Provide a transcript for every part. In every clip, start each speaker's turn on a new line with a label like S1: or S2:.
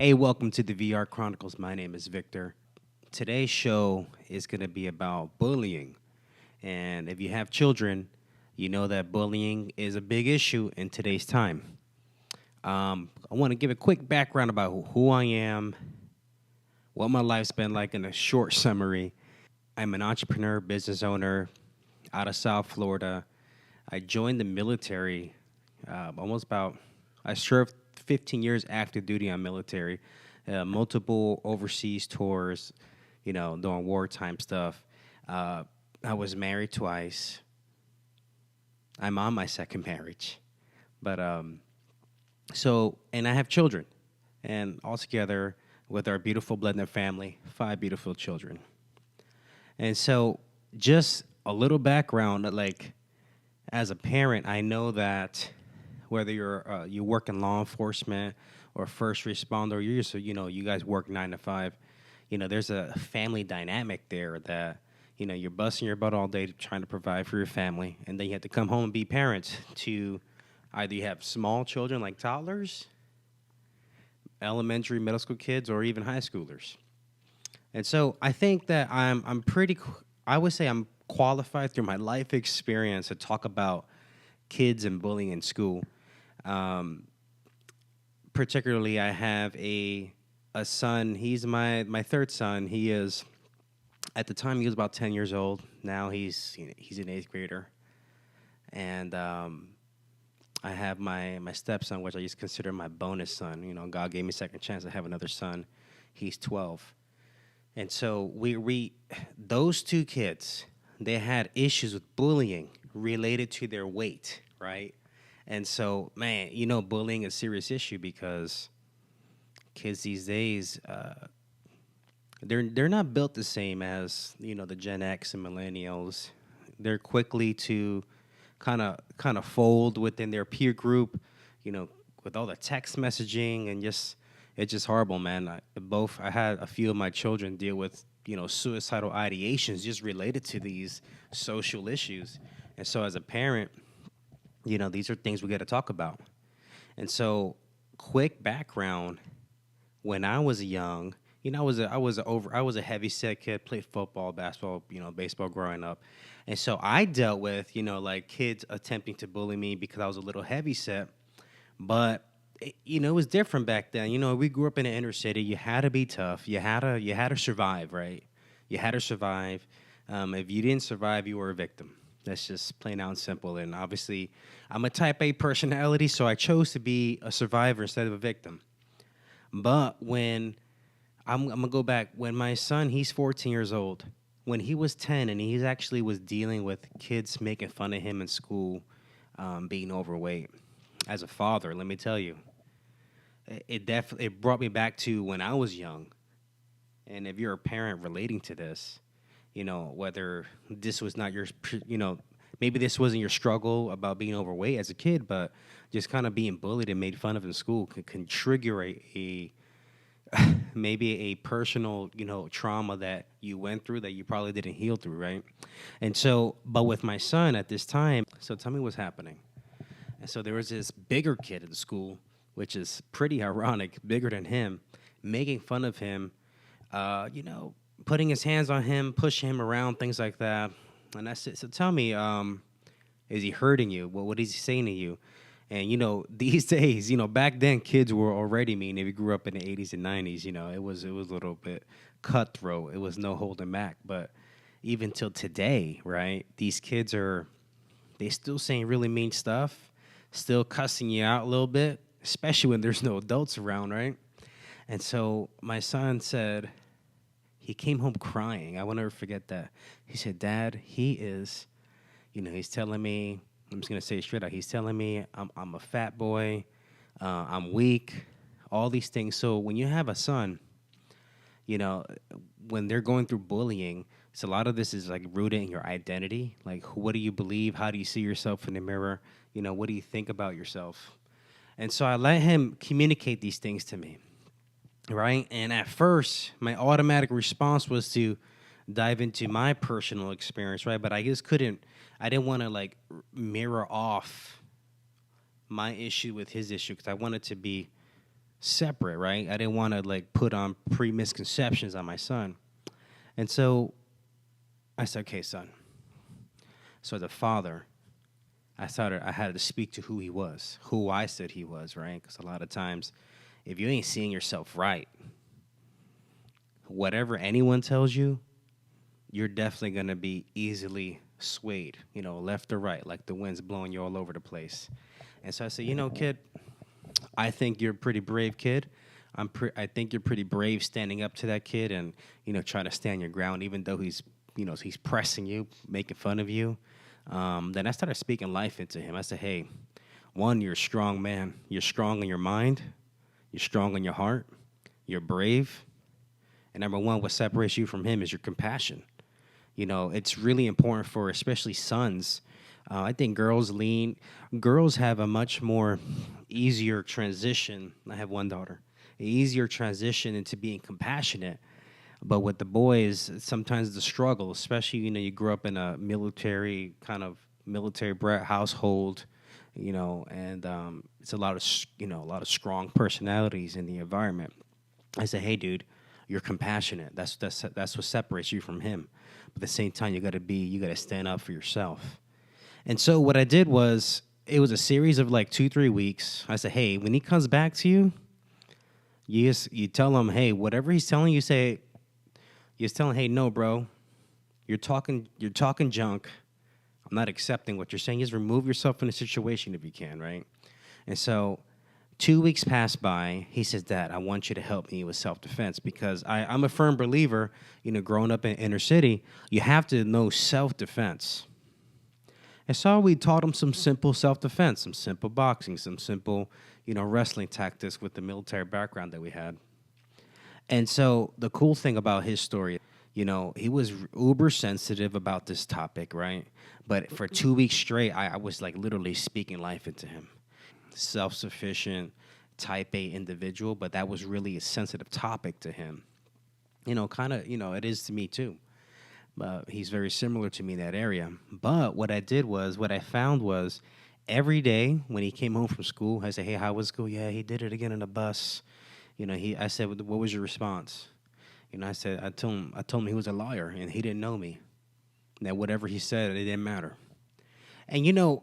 S1: Hey, welcome to the VR Chronicles. My name is Victor. Today's show is going to be about bullying. And if you have children, you know that bullying is a big issue in today's time. I want to give a quick background about who I am, what my life's been like in a short summary. I'm an entrepreneur, business owner out of South Florida. I joined the military almost about, I served 15 years active duty on military, multiple overseas tours, doing wartime stuff. I was married twice. I'm on my second marriage. But and I have children. And altogether, with our beautiful blended family, 5 beautiful children. And so, just a little background, like, as a parent, I know that whether you work in law enforcement or first responder, you guys work 9 to 5. There's a family dynamic there that you're busting your butt all day trying to provide for your family, and then you have to come home and be parents to either you have small children like toddlers, elementary, middle school kids, or even high schoolers. And so I think that I would say I'm qualified through my life experience to talk about kids and bullying in school. Um, Particularly, I have a son. He's my third son. He is at the time he was about 10 years old. Now he's an 8th grader, and I have my stepson, which I used to consider my bonus son. God gave me a second chance to have another son. He's 12, and so we those two kids, they had issues with bullying related to their weight, right? And so, man, bullying is a serious issue because kids these days, they're not built the same as the Gen X and millennials. They're quickly to kind of fold within their peer group, with all the text messaging and it's just horrible, man. I had a few of my children deal with suicidal ideations just related to these social issues, and so as a parent, these are things we got to talk about. And so, quick background: when I was young, I was a heavy set kid, played football, basketball, baseball growing up, and so I dealt with like kids attempting to bully me because I was a little heavy set, but it was different back then. We grew up in the inner city. You had to be tough. You had to survive, right? You had to survive. If you didn't survive, you were a victim. That's just plain out and simple. And obviously, I'm a type A personality, so I chose to be a survivor instead of a victim. But when I'm gonna go back, when my son, he's 14 years old. When he was 10, and he actually was dealing with kids making fun of him in school, being overweight. As a father, let me tell you, it definitely it brought me back to when I was young. And if you're a parent relating to this, whether this was not your, maybe this wasn't your struggle about being overweight as a kid, but just kind of being bullied and made fun of in school can trigger a maybe a personal, trauma that you went through that you probably didn't heal through, right? And so, but with my son at this time, so tell me what's happening. And so there was this bigger kid at the school, which is pretty ironic, bigger than him, making fun of him, putting his hands on him, pushing him around, things like that. And I said, so tell me, is he hurting you? What is he saying to you? And, these days, back then, kids were already mean. If you grew up in the 80s and 90s, it was a little bit cutthroat. It was no holding back. But even till today, right, these kids they still saying really mean stuff, still cussing you out a little bit, especially when there's no adults around, right? And so my son said, he came home crying. I will never forget that. He said, Dad, he's telling me, I'm just going to say it straight out, he's telling me I'm a fat boy, I'm weak, all these things. So when you have a son, when they're going through bullying, so a lot of this is like rooted in your identity. Like, what do you believe? How do you see yourself in the mirror? What do you think about yourself? And so I let him communicate these things to me, right? And at first, my automatic response was to dive into my personal experience, right? But I didn't want to like mirror off my issue with his issue because I wanted to be separate, right? I didn't want to like put on pre-misconceptions on my son. And so I said, okay, son. So the father, I had to speak to who he was, who I said he was, right? Because a lot of times, if you ain't seeing yourself right, whatever anyone tells you, you're definitely going to be easily swayed, left or right, like the wind's blowing you all over the place. And so I said, kid, I think you're a pretty brave kid. I think you're pretty brave standing up to that kid and, trying to stand your ground, even though he's pressing you, making fun of you. Then I started speaking life into him. I said, hey, one, you're a strong man. You're strong in your mind. You're strong in your heart. You're brave. And number one, what separates you from him is your compassion. It's really important for especially sons. I think girls have a much more easier transition. I have one daughter, an easier transition into being compassionate. But with the boys, sometimes the struggle, especially, you grew up in a military brat household, and it's a lot of strong personalities in the environment. I said, hey, dude, you're compassionate. That's what separates you from him. But at the same time, you got to stand up for yourself. And so what I did was, it was a series of like 2-3 weeks. I said, hey, when he comes back to you, you tell him, hey, whatever he's telling you, say, you're telling, hey, no, bro, you're talking junk. I'm not accepting what you're saying. Just remove yourself from the situation if you can, right? And so 2 weeks passed by. He says, Dad, I want you to help me with self-defense because I'm a firm believer, growing up in inner city, you have to know self-defense. And so we taught him some simple self-defense, some simple boxing, some simple, wrestling tactics with the military background that we had. And so the cool thing about his story, he was uber sensitive about this topic, right? But for 2 weeks straight, I was like literally speaking life into him. Self-sufficient, type A individual, but that was really a sensitive topic to him. It is to me too. He's very similar to me in that area. But what I found was every day when he came home from school, I said, hey, how was school? Yeah, he did it again on the bus. I said, what was your response? I told him he was a liar and he didn't know me. That whatever he said, it didn't matter. And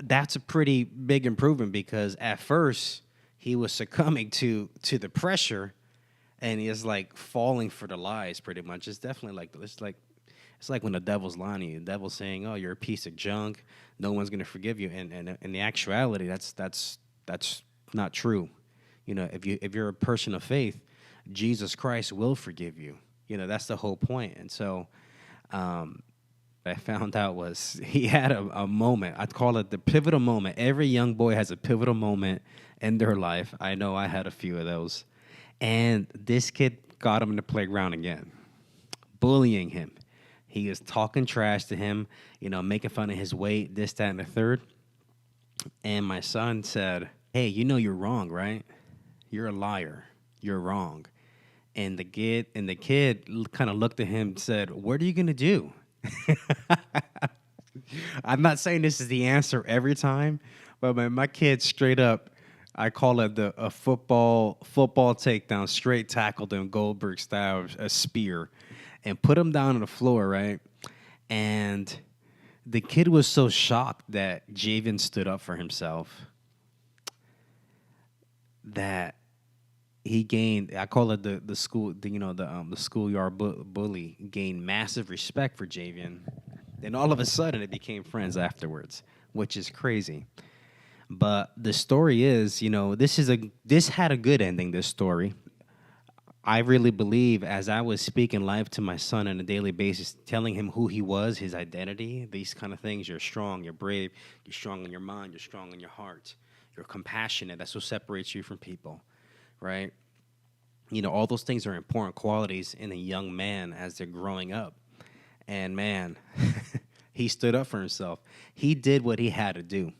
S1: that's a pretty big improvement because at first he was succumbing to the pressure and he is like falling for the lies pretty much. It's definitely like it's like when the devil's lying to you. The devil's saying, "Oh, you're a piece of junk. No one's gonna forgive you." And in the actuality, that's not true. If you're a person of faith, Jesus Christ will forgive you. That's the whole point. And so, what I found out was he had a moment. I'd call it the pivotal moment. Every young boy has a pivotal moment in their life. I know I had a few of those. And this kid got him in the playground again, bullying him. He was talking trash to him, making fun of his weight, this, that, and the third. And my son said, hey, you're wrong, right? You're a liar. You're wrong. And the kid kind of looked at him and said, what are you going to do? I'm not saying this is the answer every time, but my kid straight up, I call it a football takedown, straight tackled him Goldberg style, a spear, and put him down on the floor, right? And the kid was so shocked that Javen stood up for himself that he gained. I call it the schoolyard bully gained massive respect for Javian. Then all of a sudden, it became friends afterwards, which is crazy. But the story is, this had a good ending. This story, I really believe, as I was speaking life to my son on a daily basis, telling him who he was, his identity, these kind of things. You're strong. You're brave. You're strong in your mind. You're strong in your heart. You're compassionate. That's what separates you from people. Right? All those things are important qualities in a young man as they're growing up. And man, he stood up for himself. He did what he had to do.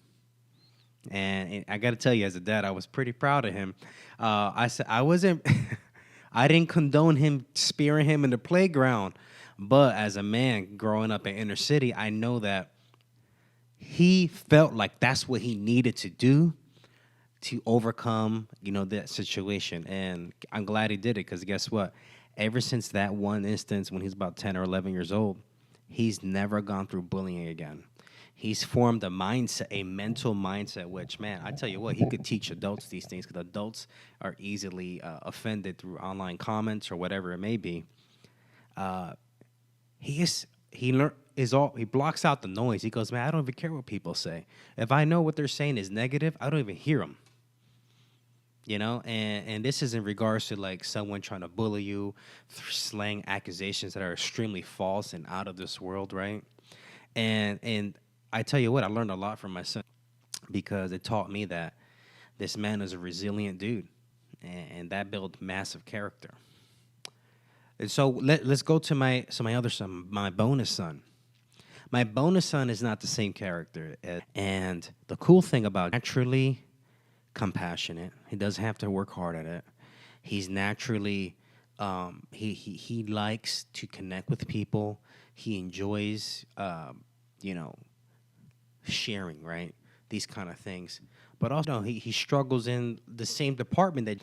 S1: And I got to tell you, as a dad, I was pretty proud of him. I said I wasn't, I didn't condone him spearing him in the playground. But as a man growing up in inner city, I know that he felt like that's what he needed to do to overcome, that situation. And I'm glad he did it because guess what? Ever since that one instance when he's about 10 or 11 years old, he's never gone through bullying again. He's formed a mindset, a mental mindset, which, man, I tell you what, he could teach adults these things because adults are easily offended through online comments or whatever it may be. Uh, he is he learn is all he blocks out the noise. He goes, man, I don't even care what people say. If I know what they're saying is negative, I don't even hear them. And this is in regards to like someone trying to bully you, slang accusations that are extremely false and out of this world, right? And I tell you what, I learned a lot from my son because it taught me that this man is a resilient dude, and that built massive character. And so let's go to my other son, my bonus son. My bonus son is not the same character, and the cool thing about naturally compassionate. He doesn't have to work hard at it. He's naturally he likes to connect with people. He enjoys you know sharing, right? These kind of things. But also he struggles in the same department that.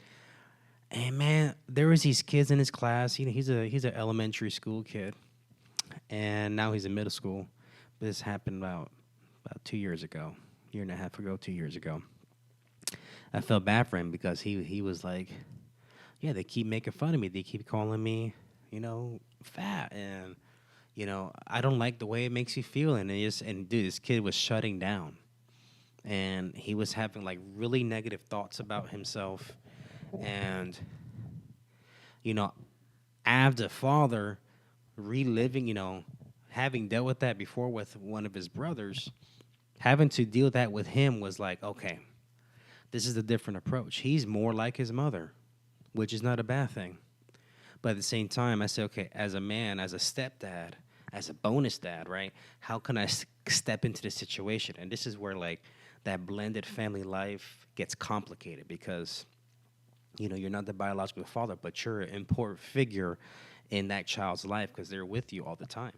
S1: And man, there was these kids in his class. He's an elementary school kid, and now he's in middle school. This happened about 2 years ago, year and a half ago, 2 years ago. I felt bad for him because he was like, yeah, they keep making fun of me. They keep calling me, fat, and I don't like the way it makes you feel. And dude, this kid was shutting down, and he was having like really negative thoughts about himself, and as a father, reliving, having dealt with that before with one of his brothers, having to deal with that with him was like, okay, this is a different approach. He's more like his mother, which is not a bad thing. But at the same time, I say, okay, as a man, as a stepdad, as a bonus dad, right? How can I step into this situation? And this is where like that blended family life gets complicated because you're not the biological father, but you're an important figure in that child's life because they're with you all the time.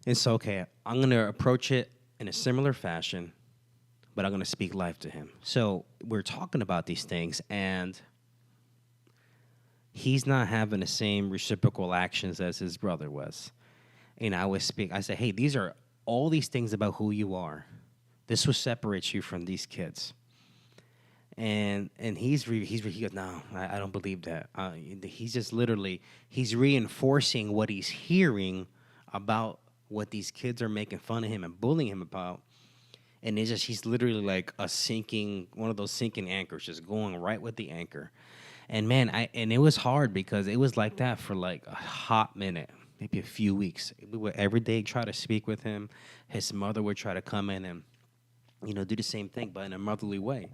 S1: And so, okay, I'm going to approach it in a similar fashion, but I'm going to speak life to him. So we're talking about these things, and he's not having the same reciprocal actions as his brother was. And I say, hey, these are all these things about who you are. This will separate you from these kids. And he goes, no, I don't believe that. He's just literally, he's reinforcing what he's hearing about what these kids are making fun of him and bullying him about. And he's literally like one of those sinking anchors, just going right with the anchor. And man, and it was hard because it was like that for like a hot minute, maybe a few weeks. We would every day try to speak with him. His mother would try to come in and, do the same thing, but in a motherly way.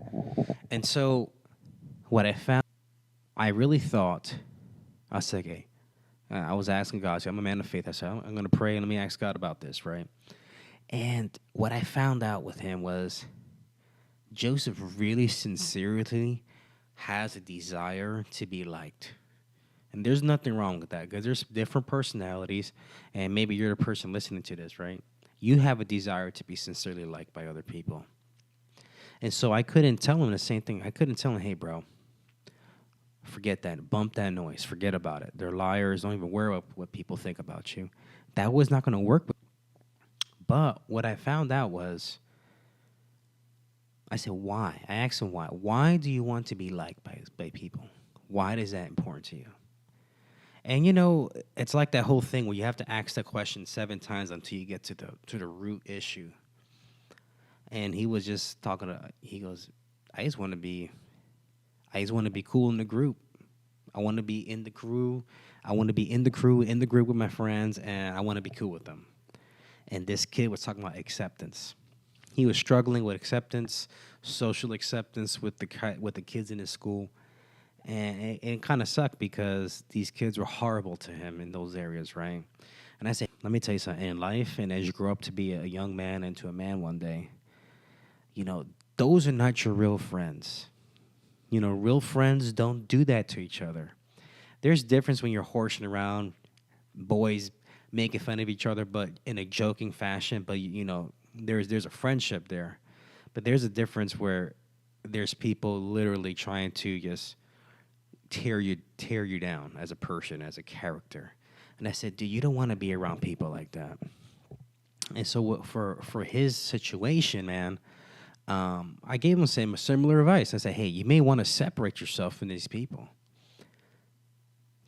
S1: And so what I found, I really thought, I said, okay, I was asking God, so I'm a man of faith. I said, I'm going to pray and let me ask God about this, right? And what I found out with him was Joseph really sincerely has a desire to be liked. And there's nothing wrong with that because there's different personalities, and maybe you're the person listening to this, right? You have a desire to be sincerely liked by other people. And so I couldn't tell him the same thing. I couldn't tell him, hey, bro, forget that. Bump that noise. Forget about it. They're liars. Don't even worry about what people think about you. That was not going to work. But what I found out was, I said, why? I asked him why. Why do you want to be liked by people? Why is that important to you? And it's like that whole thing where you have to ask that question 7 times until you get to the root issue. And he was just he goes, I just want to be cool in the group. I want to be in the crew. I want to be in the group with my friends, and I want to be cool with them. And this kid was talking about acceptance. He was struggling with acceptance, social acceptance with the kids in his school. And it kind of sucked because these kids were horrible to him in those areas, right? And I say, let me tell you something. In life, and as you grow up to be a young man into a man one day, those are not your real friends. Real friends don't do that to each other. There's difference when you're horsing around, boys making fun of each other, but in a joking fashion. But there's a friendship there. But there's a difference where there's people literally trying to just tear you down as a person, as a character. And I said, dude, you don't want to be around people like that. And so for his situation, man, I gave him same similar advice. I said, hey, you may want to separate yourself from these people.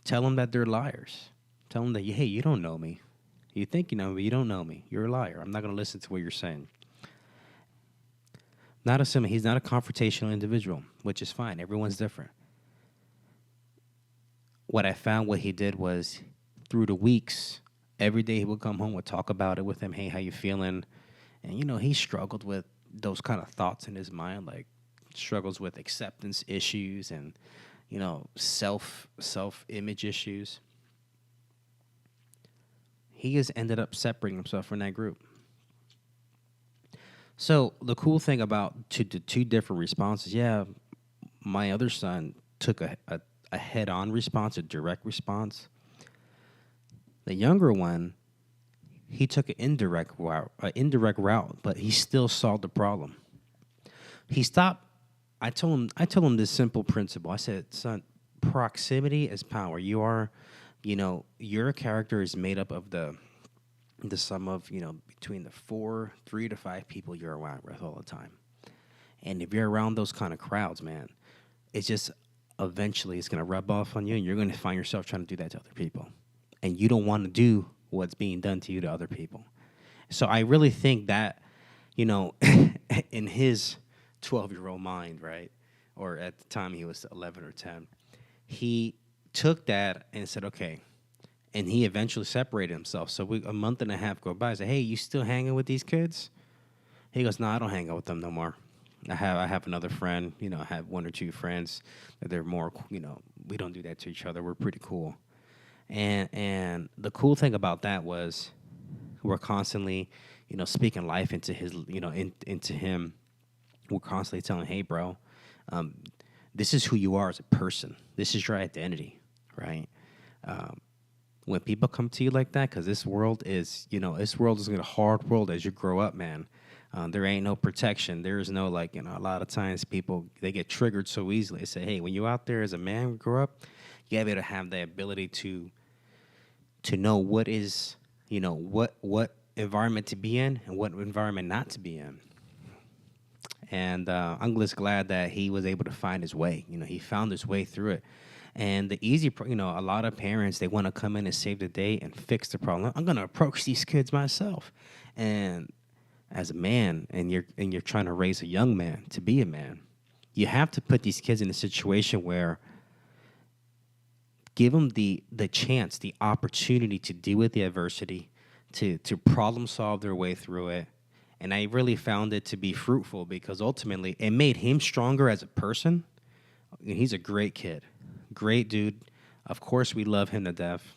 S1: Tell them that they're liars. Tell them that, hey, you don't know me. You think you know me, but you don't know me. You're a liar. I'm not going to listen to what you're saying. Not assuming he's not a confrontational individual, which is fine. Everyone's different. What I found, what he did was, through the weeks, every day he would come home, would talk about it with him. Hey, how you feeling? And, he struggled with those kind of thoughts in his mind, like struggles with acceptance issues and, self-image issues. He just ended up separating himself from that group. So the cool thing about the two different responses, my other son took a head-on response, a direct response. The younger one, he took an indirect route, but he still solved the problem. He stopped. I told him this simple principle. I said, son, proximity is power. Your character is made up of the sum of, between the 3 to 5 people you're around with all the time. And if you're around those kind of crowds, man, it's just eventually it's going to rub off on you, and you're going to find yourself trying to do that to other people. And you don't want to do what's being done to you to other people. So I really think that, in his 12-year-old mind, right, or at the time he was 11 or 10, he took that and said, okay, and he eventually separated himself. So a month and a half go by. I said, hey, you still hanging with these kids? He goes, no, I don't hang out with them no more. I have another friend, I have 1 or 2 friends that they're more, we don't do that to each other. We're pretty cool. And the cool thing about that was we're constantly, speaking life into his, into him. We're constantly telling, hey, bro, this is who you are as a person. This is your identity, right? When people come to you like that, because this world is a hard world as you grow up, man. There ain't no protection. There is no, a lot of times people, they get triggered so easily. They say, hey, when you're out there as a man, grow up, you have to have the ability to know what is, what environment to be in and what environment not to be in. And I'm just glad that he was able to find his way. He found his way through it. And the easy, a lot of parents, they want to come in and save the day and fix the problem. I'm going to approach these kids myself. And as a man, and you're trying to raise a young man to be a man, you have to put these kids in a situation where give them the chance, the opportunity to deal with the adversity, to problem solve their way through it. And I really found it to be fruitful because ultimately it made him stronger as a person. He's a great kid, great dude. Of course, we love him to death.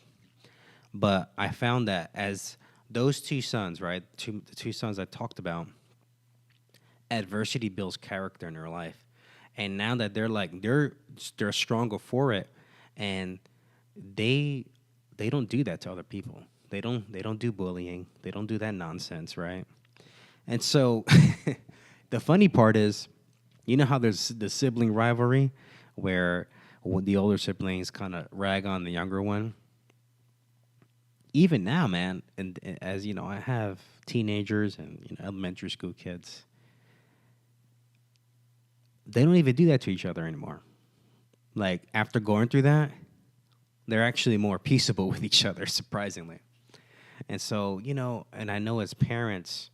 S1: But I found that as those 2 sons, right, the 2 sons I talked about, adversity builds character in their life. And now that they're stronger for it, and they don't do that to other people. They don't do bullying. They don't do that nonsense, right? And so the funny part is, how there's the sibling rivalry where the older siblings kind of rag on the younger one? Even now, man, and as I have teenagers and elementary school kids. They don't even do that to each other anymore. Like, after going through that, they're actually more peaceable with each other, surprisingly. And so, and I know as parents,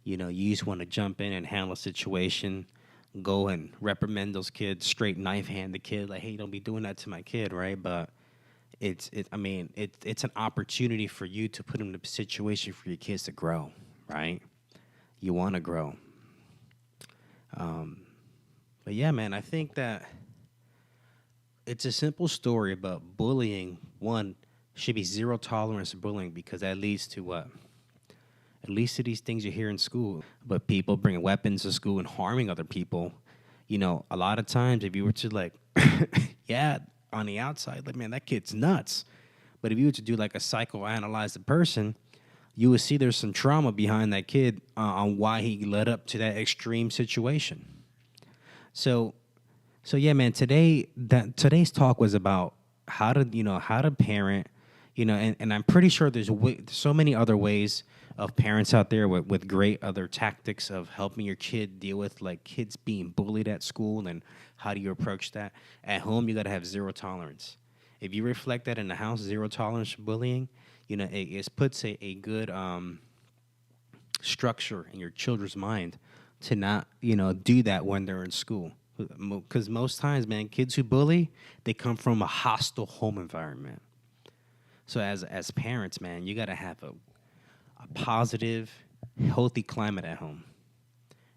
S1: you just want to jump in and handle a situation, go and reprimand those kids, straight knife hand the kid, like, hey, don't be doing that to my kid, right? But it's an opportunity for you to put them in a situation for your kids to grow, right? You want to grow. But yeah, man, I think that it's a simple story about bullying. One, should be zero tolerance to bullying because that leads to what? It leads to these things you hear in school. But people bringing weapons to school and harming other people, a lot of times if you were to on the outside, like, man, that kid's nuts. But if you were to do like a psychoanalyze the person, you would see there's some trauma behind that kid on why he led up to that extreme situation. So so yeah, man. Today's talk was about how to parent, and I'm pretty sure there's so many other ways of parents out there with great other tactics of helping your kid deal with like kids being bullied at school and how do you approach that at home. You got to have zero tolerance. If you reflect that in the house, zero tolerance for bullying, it puts a good structure in your children's mind to not do that when they're in school, because most times, man, kids who bully, they come from a hostile home environment. So as parents, man, you got to have a positive, healthy climate at home.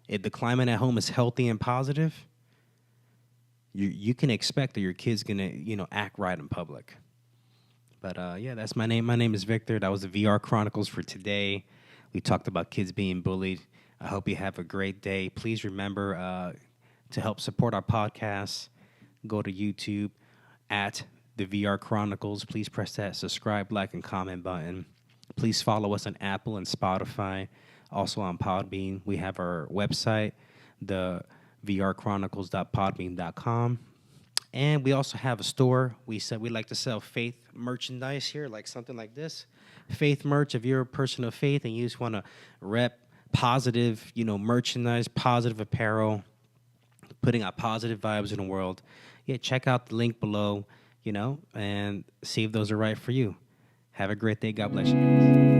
S1: If the climate at home is healthy and positive, you can expect that your kid's gonna act right in public. But yeah, that's my name. My name is Victor. That was the VR Chronicles for today. We talked about kids being bullied. I hope you have a great day. Please remember to help support our podcast, go to YouTube at the VR Chronicles. Please press that subscribe, like, and comment button. Please follow us on Apple and Spotify. Also on Podbean. We have our website, the vrchronicles.podbean.com. And we also have a store. We said we like to sell faith merchandise here, like something like this. Faith merch. If you're a person of faith and you just want to rep positive, merchandise, positive apparel, putting out positive vibes in the world, yeah, check out the link below, and see if those are right for you. Have a great day. God bless you guys.